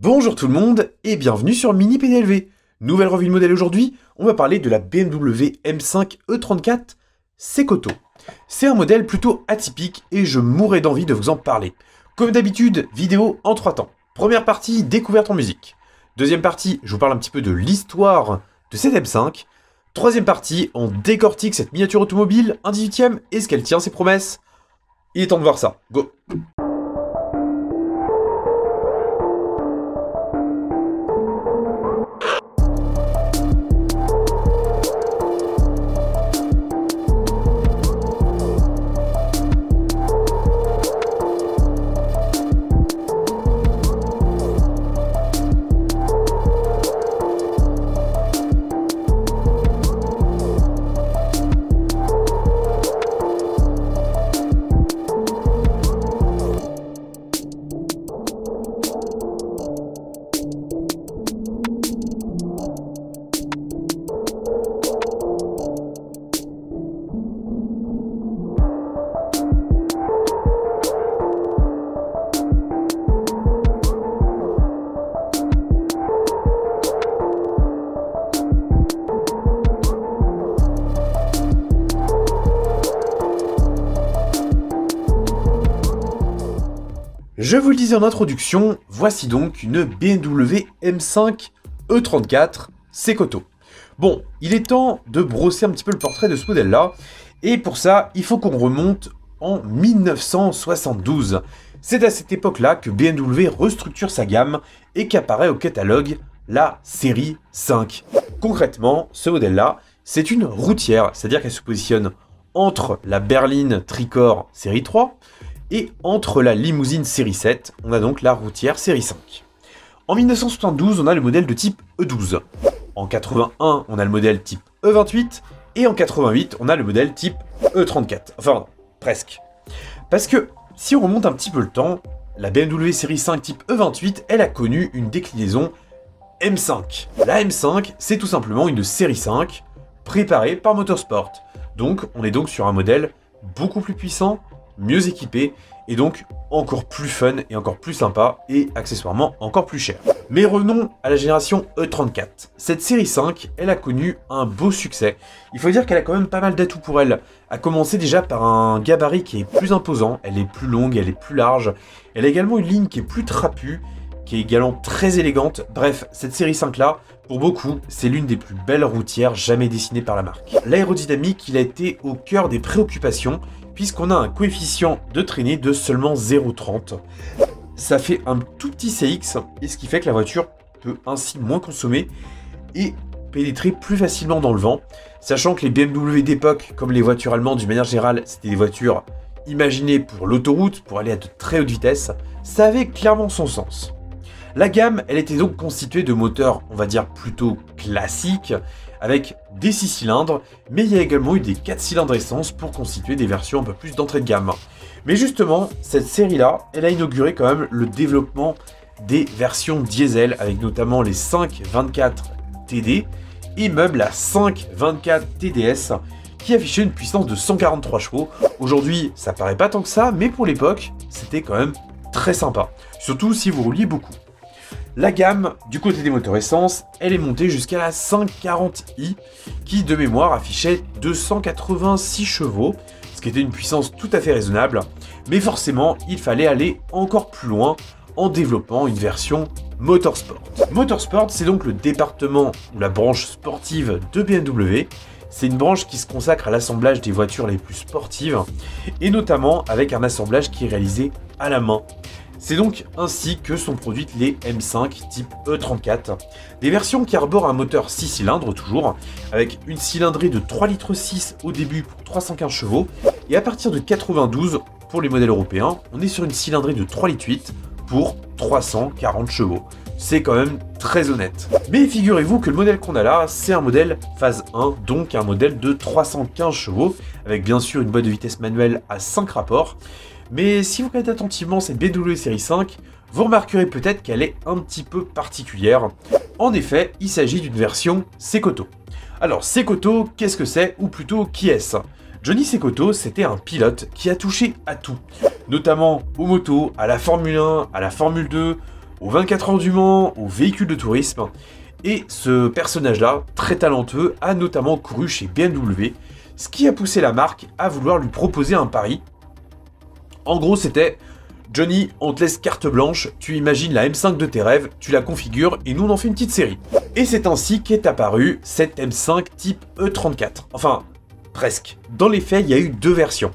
Bonjour tout le monde et bienvenue sur Mini PDLV. Nouvelle revue de modèle aujourd'hui, on va parler de la BMW M5 E34 Cecotto. C'est un modèle plutôt atypique et je mourrais d'envie de vous en parler. Comme d'habitude, vidéo en 3 temps. Première partie, découverte en musique. Deuxième partie, je vous parle un petit peu de l'histoire de cette M5. Troisième partie, on décortique cette miniature automobile, un 18e, est-ce qu'elle tient ses promesses? Il est temps de voir ça, go! Je vous le disais en introduction, voici donc une BMW M5 E34 Cecotto. Bon, il est temps de brosser un petit peu le portrait de ce modèle-là, et pour ça, il faut qu'on remonte en 1972. C'est à cette époque-là que BMW restructure sa gamme et qu'apparaît au catalogue la série 5. Concrètement, ce modèle-là, c'est une routière, c'est-à-dire qu'elle se positionne entre la berline Tricore série 3 et entre la limousine série 7, on a donc la routière série 5. En 1972, on a le modèle de type E12. En 81, on a le modèle type E28. Et en 88, on a le modèle type E34. Enfin, presque. Parce que, si on remonte un petit peu le temps, la BMW série 5 type E28, elle a connu une déclinaison M5. La M5, c'est tout simplement une série 5 préparée par Motorsport. Donc, on est donc sur un modèle beaucoup plus puissant, mieux équipé et donc encore plus fun et encore plus sympa et accessoirement encore plus cher. Mais revenons à la génération E34. Cette série 5, elle a connu un beau succès. Il faut dire qu'elle a quand même pas mal d'atouts pour elle. À commencer déjà par un gabarit qui est plus imposant, elle est plus longue, elle est plus large. Elle a également une ligne qui est plus trapue, qui est également très élégante. Bref, cette série 5 là, pour beaucoup, c'est l'une des plus belles routières jamais dessinées par la marque. L'aérodynamique, il a été au cœur des préoccupations puisqu'on a un coefficient de traînée de seulement 0,30. Ça fait un tout petit CX, et ce qui fait que la voiture peut ainsi moins consommer et pénétrer plus facilement dans le vent, sachant que les BMW d'époque, comme les voitures allemandes d'une manière générale, c'était des voitures imaginées pour l'autoroute, pour aller à de très hautes vitesses, ça avait clairement son sens. La gamme, elle était donc constituée de moteurs, on va dire plutôt classiques, avec des 6 cylindres, mais il y a également eu des 4 cylindres essence pour constituer des versions un peu plus d'entrée de gamme. Mais justement, cette série-là, elle a inauguré quand même le développement des versions diesel, avec notamment les 524 TD et même la 524 TDS, qui affichait une puissance de 143 chevaux. Aujourd'hui, ça paraît pas tant que ça, mais pour l'époque, c'était quand même très sympa, surtout si vous rouliez beaucoup. La gamme, du côté des moteurs essence, elle est montée jusqu'à la 540i, qui de mémoire affichait 286 chevaux, ce qui était une puissance tout à fait raisonnable, mais forcément, il fallait aller encore plus loin en développant une version Motorsport. Motorsport, c'est donc le département ou la branche sportive de BMW. C'est une branche qui se consacre à l'assemblage des voitures les plus sportives, et notamment avec un assemblage qui est réalisé à la main. C'est donc ainsi que sont produites les M5 type E34, des versions qui arborent un moteur 6 cylindres toujours, avec une cylindrée de 3,6 litres au début pour 315 chevaux, et à partir de 92, pour les modèles européens, on est sur une cylindrée de 3,8 litres pour 340 chevaux. C'est quand même très honnête. Mais figurez-vous que le modèle qu'on a là, c'est un modèle phase 1, donc un modèle de 315 chevaux, avec bien sûr une boîte de vitesse manuelle à 5 rapports. Mais si vous regardez attentivement cette BMW série 5, vous remarquerez peut-être qu'elle est un petit peu particulière. En effet, il s'agit d'une version Cecotto. Alors Cecotto, qu'est-ce que c'est, ou plutôt qui est-ce? Johnny Cecotto, c'était un pilote qui a touché à tout, notamment aux motos, à la Formule 1, à la Formule 2, aux 24 heures du Mans, aux véhicules de tourisme. Et ce personnage-là, très talentueux, a notamment couru chez BMW, ce qui a poussé la marque à vouloir lui proposer un pari. En gros, c'était « Johnny, on te laisse carte blanche, tu imagines la M5 de tes rêves, tu la configures et nous on en fait une petite série. » Et c'est ainsi qu'est apparue cette M5 type E34. Enfin, presque. Dans les faits, il y a eu deux versions.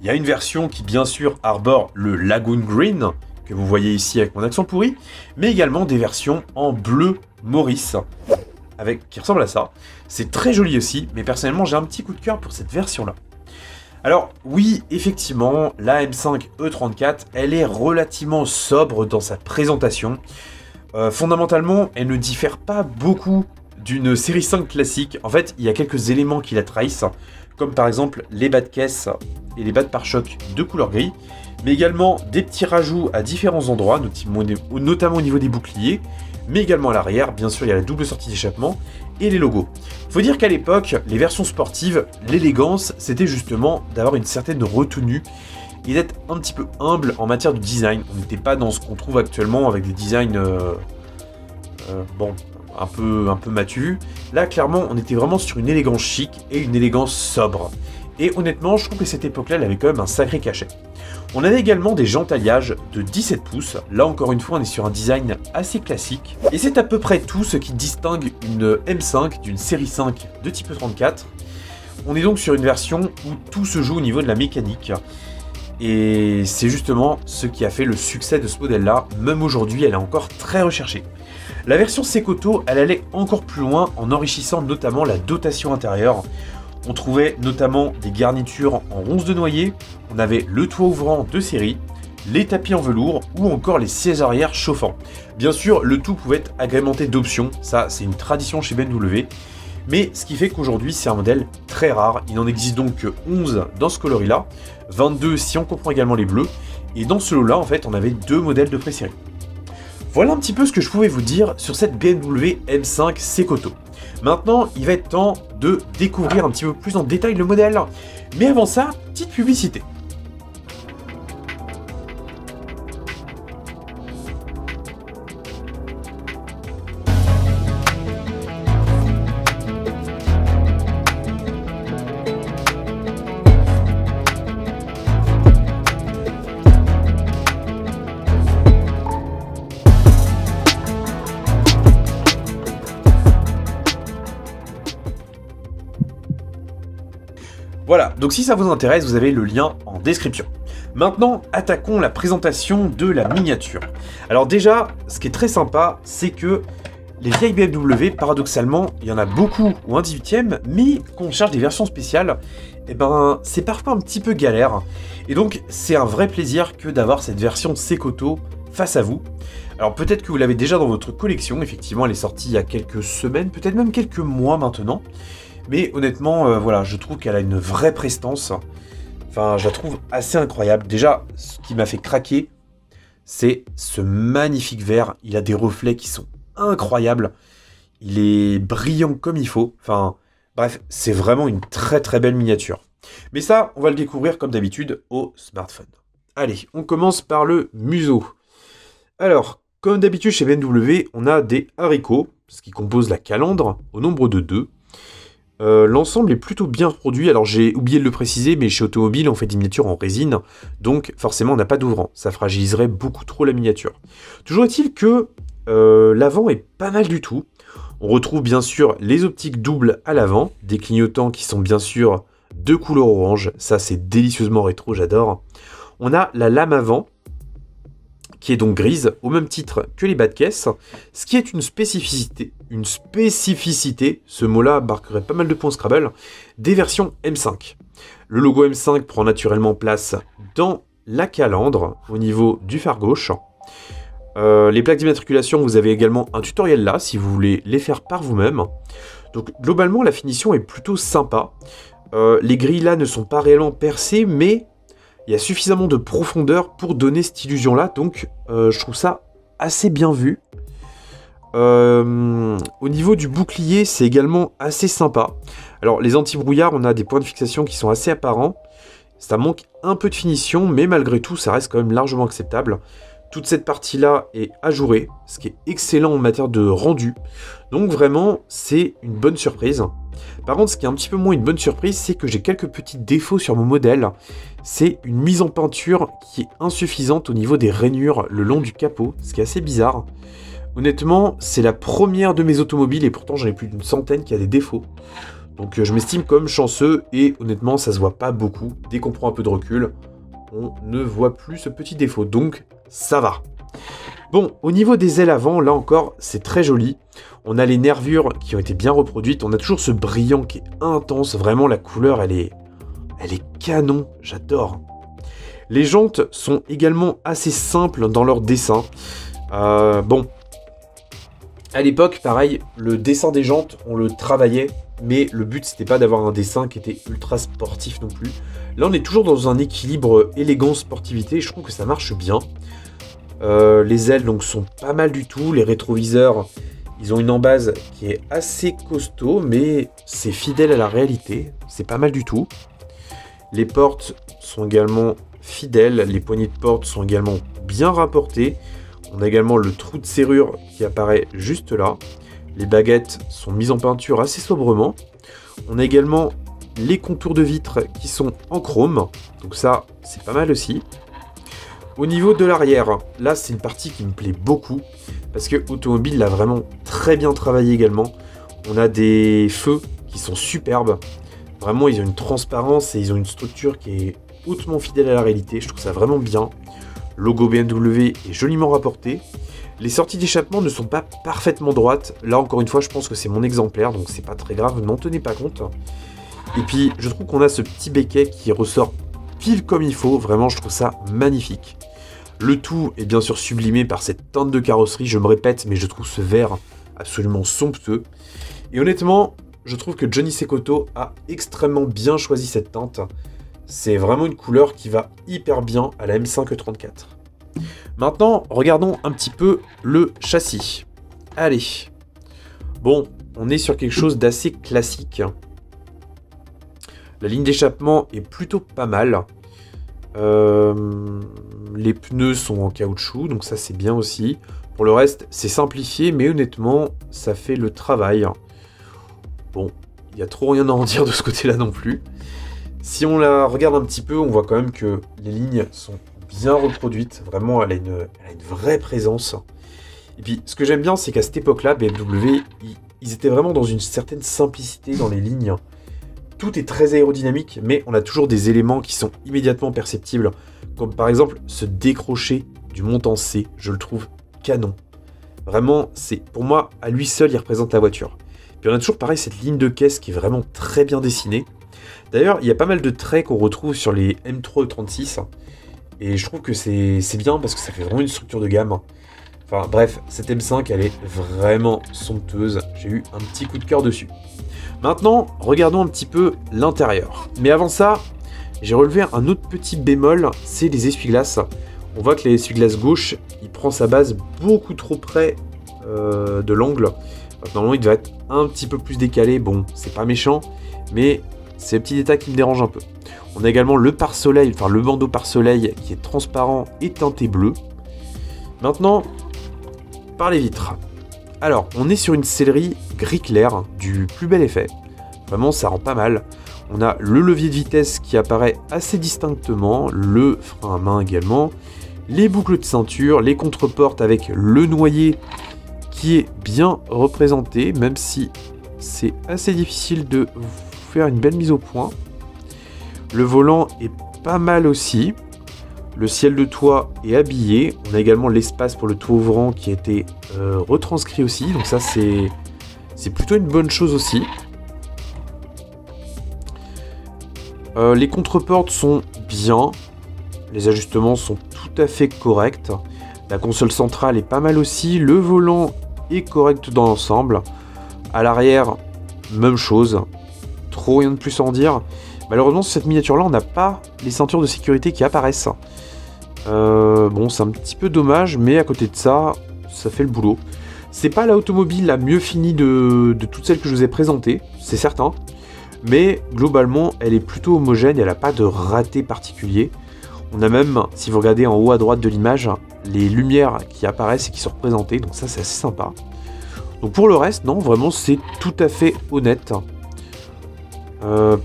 Il y a une version qui bien sûr arbore le Lagoon Green, que vous voyez ici avec mon accent pourri, mais également des versions en bleu Maurice, qui ressemble à ça. C'est très joli aussi, mais personnellement j'ai un petit coup de cœur pour cette version-là. Alors oui, effectivement, la M5 E34, elle est relativement sobre dans sa présentation. Fondamentalement, elle ne diffère pas beaucoup d'une série 5 classique. En fait, il y a quelques éléments qui la trahissent, comme par exemple les bas de caisse et les bas de pare-choc de couleur gris, mais également des petits rajouts à différents endroits, notamment au niveau des boucliers, mais également à l'arrière. Bien sûr, il y a la double sortie d'échappement et les logos. Faut dire qu'à l'époque, les versions sportives, l'élégance, c'était justement d'avoir une certaine retenue et d'être un petit peu humble en matière de design. On n'était pas dans ce qu'on trouve actuellement avec des designs un peu matus. Là, clairement, on était vraiment sur une élégance chic et une élégance sobre. Et honnêtement, je trouve que cette époque-là, elle avait quand même un sacré cachet. On avait également des jantes alliages de 17 pouces. Là, encore une fois, on est sur un design assez classique. Et c'est à peu près tout ce qui distingue une M5 d'une série 5 de type E34. On est donc sur une version où tout se joue au niveau de la mécanique. Et c'est justement ce qui a fait le succès de ce modèle-là. Même aujourd'hui, elle est encore très recherchée. La version Sekoto, elle allait encore plus loin en enrichissant notamment la dotation intérieure. On trouvait notamment des garnitures en ronces de noyer, on avait le toit ouvrant de série, les tapis en velours ou encore les sièges arrière chauffants. Bien sûr, le tout pouvait être agrémenté d'options, ça c'est une tradition chez BMW, mais ce qui fait qu'aujourd'hui c'est un modèle très rare. Il n'en existe donc que 11 dans ce coloris-là, 22 si on comprend également les bleus, et dans ce lot-là en fait on avait deux modèles de pré-série. Voilà un petit peu ce que je pouvais vous dire sur cette BMW M5 Sekoto. Maintenant, il va être temps de découvrir un petit peu plus en détail le modèle. Mais avant ça, petite publicité. Voilà, donc si ça vous intéresse, vous avez le lien en description. Maintenant, attaquons la présentation de la miniature. Alors déjà, ce qui est très sympa, c'est que les vieilles BMW, paradoxalement, il y en a beaucoup ou un 18e, mais quand on cherche des versions spéciales, eh ben, c'est parfois un petit peu galère. Et donc, c'est un vrai plaisir que d'avoir cette version Sekoto face à vous. Alors peut-être que vous l'avez déjà dans votre collection, effectivement, elle est sortie il y a quelques semaines, peut-être même quelques mois maintenant. Mais honnêtement, voilà, je trouve qu'elle a une vraie prestance. Enfin, je la trouve assez incroyable. Déjà, ce qui m'a fait craquer, c'est ce magnifique verre. Il a des reflets qui sont incroyables. Il est brillant comme il faut. Enfin, bref, c'est vraiment une très très belle miniature. Mais ça, on va le découvrir comme d'habitude au smartphone. Allez, on commence par le museau. Alors, comme d'habitude chez BMW, on a des haricots, ce qui compose la calandre, au nombre de 2. L'ensemble est plutôt bien produit. Alors j'ai oublié de le préciser, mais chez Automobile on fait des miniatures en résine, donc forcément on n'a pas d'ouvrant, ça fragiliserait beaucoup trop la miniature. Toujours est-il que l'avant est pas mal du tout. On retrouve bien sûr les optiques doubles à l'avant, des clignotants qui sont bien sûr de couleur orange, ça c'est délicieusement rétro, j'adore. On a la lame avant, qui est donc grise, au même titre que les bas de caisse, ce qui est une spécificité, ce mot-là marquerait pas mal de points Scrabble, des versions M5. Le logo M5 prend naturellement place dans la calandre, au niveau du phare gauche. Les plaques d'immatriculation, vous avez également un tutoriel là, si vous voulez les faire par vous-même. Donc globalement, la finition est plutôt sympa. Les grilles là ne sont pas réellement percées, mais il y a suffisamment de profondeur pour donner cette illusion-là, donc je trouve ça assez bien vu. Au niveau du bouclier, c'est également assez sympa. Alors, les anti-brouillards, on a des points de fixation qui sont assez apparents. Ça manque un peu de finition, mais malgré tout, ça reste quand même largement acceptable. Toute cette partie-là est ajourée, ce qui est excellent en matière de rendu. Donc vraiment, c'est une bonne surprise. Par contre, ce qui est un petit peu moins une bonne surprise, c'est que j'ai quelques petits défauts sur mon modèle. C'est une mise en peinture qui est insuffisante au niveau des rainures le long du capot, ce qui est assez bizarre. Honnêtement, c'est la première de mes automobiles et pourtant j'en ai plus d'une centaine qui a des défauts. Donc je m'estime comme chanceux et honnêtement, ça se voit pas beaucoup. Dès qu'on prend un peu de recul, on ne voit plus ce petit défaut, donc ça va. Bon, au niveau des ailes avant, là encore, c'est très joli. On a les nervures qui ont été bien reproduites. On a toujours ce brillant qui est intense. Vraiment, la couleur, elle est canon. J'adore. Les jantes sont également assez simples dans leur dessin. Bon, à l'époque, pareil, le dessin des jantes, on le travaillait. Mais le but, c'était pas d'avoir un dessin qui était ultra sportif non plus. Là, on est toujours dans un équilibre élégance-sportivité. Je trouve que ça marche bien. Les ailes donc sont pas mal du tout. Les rétroviseurs, ils ont une embase qui est assez costaud, mais c'est fidèle à la réalité. C'est pas mal du tout. Les portes sont également fidèles. Les poignées de porte sont également bien rapportées. On a également le trou de serrure qui apparaît juste là. Les baguettes sont mises en peinture assez sobrement. On a également les contours de vitres qui sont en chrome. Donc ça, c'est pas mal aussi. Au niveau de l'arrière, là c'est une partie qui me plaît beaucoup parce que Automobile l'a vraiment très bien travaillé également. On a des feux qui sont superbes. Vraiment, ils ont une transparence et ils ont une structure qui est hautement fidèle à la réalité. Je trouve ça vraiment bien. Logo BMW est joliment rapporté. Les sorties d'échappement ne sont pas parfaitement droites. Là, encore une fois, je pense que c'est mon exemplaire, donc c'est pas très grave, n'en tenez pas compte. Et puis, je trouve qu'on a ce petit béquet qui ressort pile comme il faut. Vraiment, je trouve ça magnifique. Le tout est bien sûr sublimé par cette teinte de carrosserie. Je me répète, mais je trouve ce vert absolument somptueux. Et honnêtement, je trouve que Johnny Cecotto a extrêmement bien choisi cette teinte. C'est vraiment une couleur qui va hyper bien à la M5 E34. Maintenant, regardons un petit peu le châssis. Allez. Bon, on est sur quelque chose d'assez classique. La ligne d'échappement est plutôt pas mal. Les pneus sont en caoutchouc, donc ça c'est bien aussi. Pour le reste, c'est simplifié, mais honnêtement, ça fait le travail. Bon, il n'y a trop rien à en dire de ce côté-là non plus. Si on la regarde un petit peu, on voit quand même que les lignes sont bien reproduites. Vraiment, elle a une vraie présence. Et puis, ce que j'aime bien, c'est qu'à cette époque-là, BMW, ils étaient vraiment dans une certaine simplicité dans les lignes. Tout est très aérodynamique, mais on a toujours des éléments qui sont immédiatement perceptibles. Comme par exemple, ce décroché du montant C, je le trouve canon. Vraiment, pour moi, à lui seul, il représente la voiture. Puis on a toujours pareil, cette ligne de caisse qui est vraiment très bien dessinée. D'ailleurs, il y a pas mal de traits qu'on retrouve sur les M3 E36. Et je trouve que c'est bien parce que ça fait vraiment une structure de gamme. Enfin bref, cette M5, elle est vraiment somptueuse. J'ai eu un petit coup de cœur dessus. Maintenant, regardons un petit peu l'intérieur. Mais avant ça, j'ai relevé un autre petit bémol, c'est les essuie-glaces. On voit que l'essuie-glace gauche, il prend sa base beaucoup trop près de l'angle. Normalement, il devrait être un petit peu plus décalé. Bon, c'est pas méchant, mais c'est le petit détail qui me dérange un peu. On a également le pare-soleil, enfin le bandeau pare-soleil qui est transparent et teinté bleu. Maintenant, par les vitres. Alors, on est sur une sellerie gris clair du plus bel effet. Vraiment, ça rend pas mal. On a le levier de vitesse qui apparaît assez distinctement, le frein à main également, les boucles de ceinture, les contreportes avec le noyer qui est bien représenté, même si c'est assez difficile de faire une belle mise au point. Le volant est pas mal aussi. Le ciel de toit est habillé. On a également l'espace pour le toit ouvrant qui a été retranscrit aussi. Donc ça, c'est plutôt une bonne chose aussi. Les contreportes sont bien. Les ajustements sont tout à fait corrects. La console centrale est pas mal aussi. Le volant est correct dans l'ensemble. À l'arrière, même chose. Trop rien de plus à en dire. Malheureusement, sur cette miniature-là, on n'a pas les ceintures de sécurité qui apparaissent. Bon, c'est un petit peu dommage, mais à côté de ça, ça fait le boulot. C'est pas l'automobile la mieux finie de toutes celles que je vous ai présentées, c'est certain. Mais globalement, elle est plutôt homogène, elle n'a pas de raté particulier. On a même, si vous regardez en haut à droite de l'image, les lumières qui apparaissent et qui sont représentées, donc ça c'est assez sympa. Donc pour le reste, non, vraiment c'est tout à fait honnête.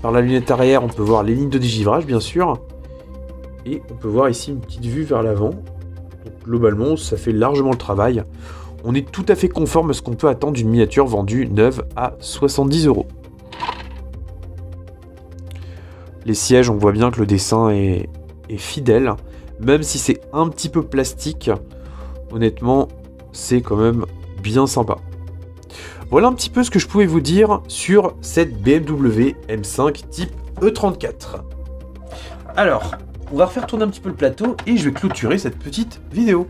Par la lunette arrière, on peut voir les lignes de dégivrage bien sûr. Et on peut voir ici une petite vue vers l'avant. Donc globalement, ça fait largement le travail. On est tout à fait conforme à ce qu'on peut attendre d'une miniature vendue neuve à 70 €. Les sièges, on voit bien que le dessin est fidèle. Même si c'est un petit peu plastique, honnêtement, c'est quand même bien sympa. Voilà un petit peu ce que je pouvais vous dire sur cette BMW M5 type E34. Alors, on va refaire tourner un petit peu le plateau et je vais clôturer cette petite vidéo.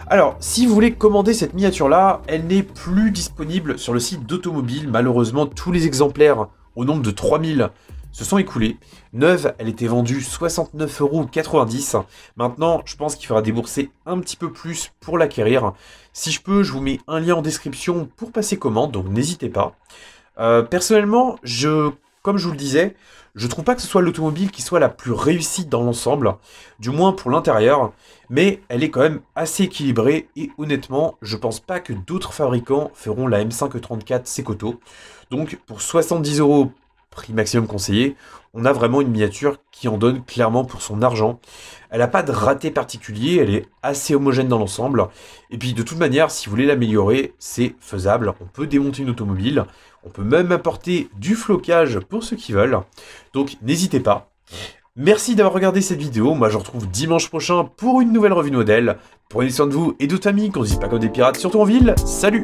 Alors, si vous voulez commander cette miniature-là, elle n'est plus disponible sur le site d'Automobile. Malheureusement, tous les exemplaires, au nombre de 3000, se sont écoulés. Neuve, elle était vendue 69,90 €. Maintenant, je pense qu'il faudra débourser un petit peu plus pour l'acquérir. Si je peux, je vous mets un lien en description pour passer commande, donc n'hésitez pas. Personnellement, comme je vous le disais, je trouve pas que ce soit l'automobile qui soit la plus réussie dans l'ensemble, du moins pour l'intérieur, mais elle est quand même assez équilibrée et honnêtement, je pense pas que d'autres fabricants feront la M5 E34 Sekoto. Donc pour 70 €, prix maximum conseillé, on a vraiment une miniature qui en donne clairement pour son argent. Elle n'a pas de raté particulier, elle est assez homogène dans l'ensemble. Et puis de toute manière, si vous voulez l'améliorer, c'est faisable. On peut démonter une automobile, on peut même apporter du flocage pour ceux qui veulent. Donc n'hésitez pas. Merci d'avoir regardé cette vidéo. Moi je vous retrouve dimanche prochain pour une nouvelle revue de modèle. Prenez soin de vous et de votre famille, qu'on ne se dise pas comme des pirates, surtout en ville. Salut!